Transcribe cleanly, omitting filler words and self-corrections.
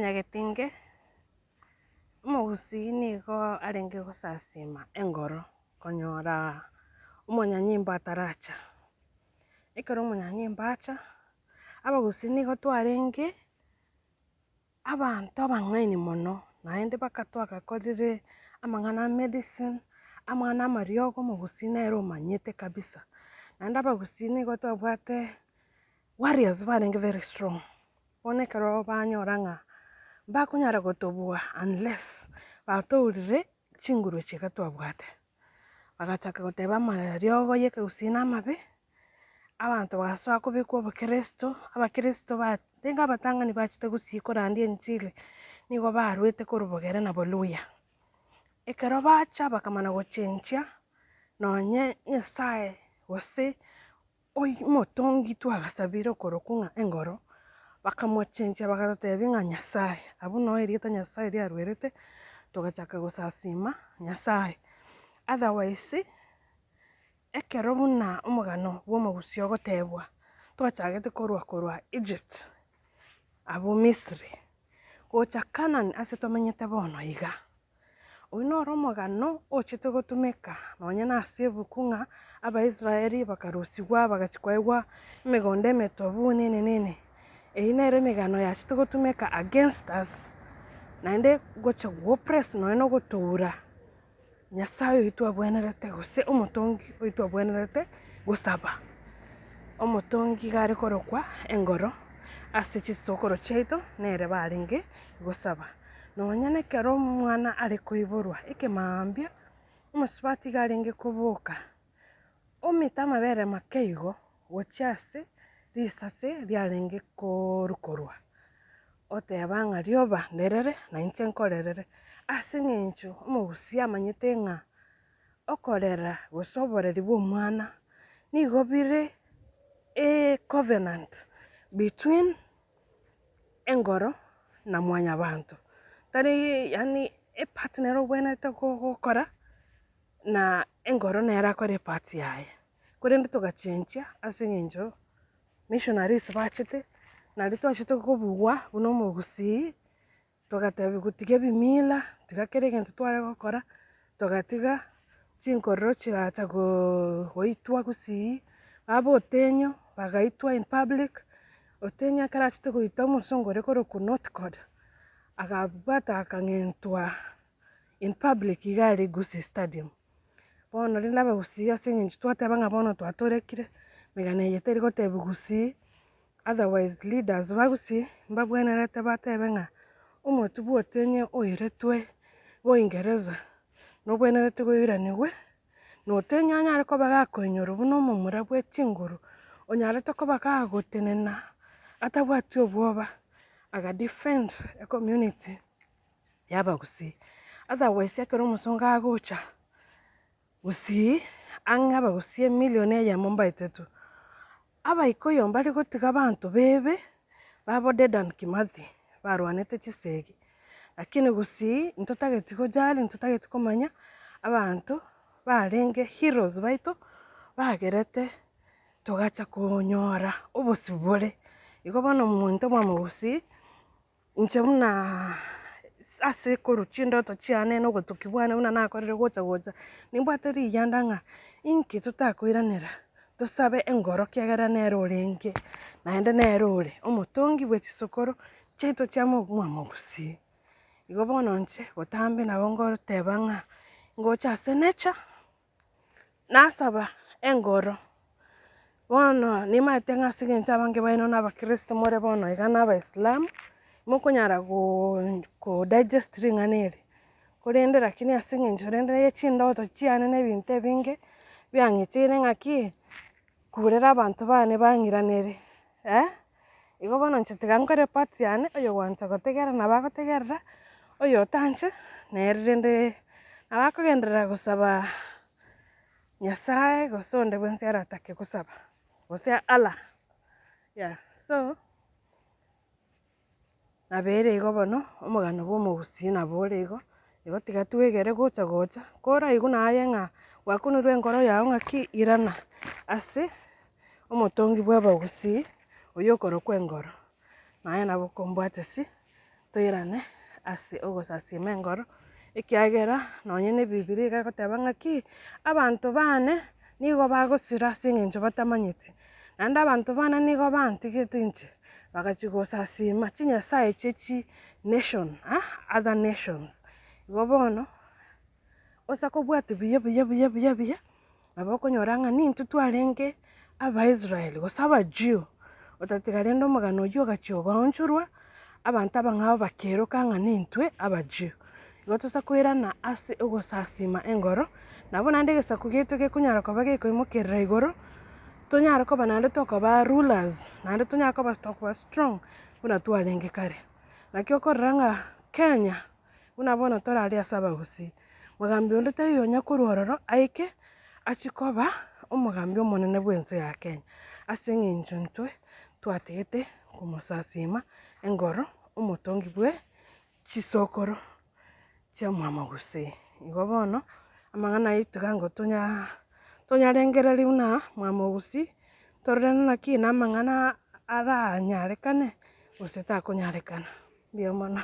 Nyagetinge umugusini ko arenge gusasima engoro konyora umonyanyimba taracha ekero umonyanyimba acha abagusini ko twarenge abanto abang'aini mono naende mpaka twagakorire amang'ana medicine amang'ana amariogo omogusii nere omanyete kabisa naende abagusini igo twabwate warriors barenge very strong bono ekero banyora ng'a mbakonyara gotobua unless batourire chinguru echi iga twabwate bagachaka goteba amariogo ya ekegusii namabe abanto bagasoa kobekwa obokristo abakristo renge abatang'ani bachete gusii korandia enchili nigo barwete korwa bogere na boluhya ekero bacha bakamana gochenchia nonye nyasaye gose omotongi twagasabire okorokwa ng'a engoro bakamochenchia bagatotebia ng'a nyasaye abwo no erieta nyasaye riarwerete togachaka gosasima nyasaye otherwise ekero buna omogano bwa omogusii ogotebwa twachagete korwa Egypt abwo Misiri gocha Canaan ase tomenyete bono iga oywo noro omogano ochete gotumeka nonye na ase ebuku ng'a abaisraeli bakarusigwa bagachia kwaigwa emegondo emetobu nini eywo nere emegano yachete gotumeka against us naende gocha gwopress nonye na ogotoura nyasaye oywo twabwenerete gose omotongi oywo twabwenerete gosaba omotongi iga are korokwa engoro ase chisokoro chiaito nere barenge gosaba nonya na ekero omwana are koiborwa ekemambia omosubati iga arenge koboka omite amabere make igo gochia ase risase riarenge korukorwa oteba ng'a rioba nderere na inche nkorerere ase eng'encho omogusii amanyete ng'a okorera gose oboreri bwa omwana nigo bire covenant between engoro na mwanyabanto tari yaani epart nere obwenerete gokora na engoro nere akore epart yaye korende togachenchia ase eng'encho missionaries bachete naria twachete kobugwa buna omogusii togatebia gotiga ebimila tiga kera egento tware gokora togatiga chinkororo chigacha goitwa gusii aba otenyo bagaitwa in public otenyo ekero achete goita omosongore korokwa northcord agabwata akang'entwa in public iga aria gusii stadium bono rende abagusii ase eng'encho twateba ng'a bono twatorekire emegano eye teri gotebia gusii otherwise leaders ba gusii mbabwenerete batebe ng'a omotwe bwa otenyo oiretwe boingereza nobwenerete goiraniwe na otenyo anyare koba gakoinyora buna omomura bwa chinguru onyarete koba gagotenena atabwati obwoba agadefend ecommunity ya abagusii otherwise ekero omosongo agocha gusii ang'e abagusii emillion eyemo mbaetetwe abaikoyo mbare gotiga abanto bebe babo Dedan Kimathi barwanete chisegi lakini gusii ntotageti gojali ntotageti komanya abanto barenge heroes baito bagerete togacha konyora obosio bore igo bono omonto bwa omogusii inche buna ase korwa chindoto chiane na obotoki bwane buna nakorire gocha nimbwate riyanda ng'a inki totakoiranera tosabe engoro kiagera nere orenge naende nere ore omotongi bwa chisokoro chiaito chia omogusii igo bono inche botambe nabo ngoteba ng'a ngocha ase nature nasaba engoro bono nimaete ng'a ase eng'encho abange baino na abakristo more bono iga na abaislam mokonyara digest ring'ana eri korende lakini ase eng'encho rende ya chindoto chiane na ebinto ebinge biang'echeire ng'aki kurera abanto bane bang'iranere igo bono inche tiga nkore epart yane oyo gwancha gotegerera nabo agotegerera oyo otanche nere rende nabo akogenderera gosaba nyasaye gose onde bwensi aratake gosaba gose Allah so nabere igo bono omogano bwa omogusii nabo ore igo tiga twegere gocha koraigu naye ng'a gwakunirwe engoro yago ng'aki irana ase omotongi bwa abagusii oywo okorokwa engoro naye nabo kombwatesi toirane ase ogosasima engoro ekiagera nonye na ebibiri egakoteba ng'aki abanto bane nigo bagosira ase eng'encho batamanyeti, naende abanto bane nigo bantigete inche bagachia gosasima chinyasaye chie nation other nations. Igo bono osa kobwati buya nabo okonyora ng'a nintwe twarenge abaisrael gose abajew, otatiga rende omogano oyio ogachia ogaonchorwa abanto abang'ao bakeroka ng'a nintwe abajew. Igo tosa koirana ase ogosasima engoro nabo naende egesaku giaito gekonyara koba gekoimokerera igoro, tonyara koba naende tokoba rulers, naende tonyara tokoba strong buna twarenge kare. Naki okorora ng'a Kenya buna bono torari ase abagusii, mogambi onde taiyo onya korwa ororo aike achie koba omogambi omonene bwa ense ya Kenya, ase eng'encho intwe twatigete komosasima engoro omotongi bwe chisokoro chia mwamogusii. Igo bono amang'ana aito iga igo tonyarengereria buna mwamogusii torore naki na amang'ana aranyarekane gose takonyarekana. Mbuya mono.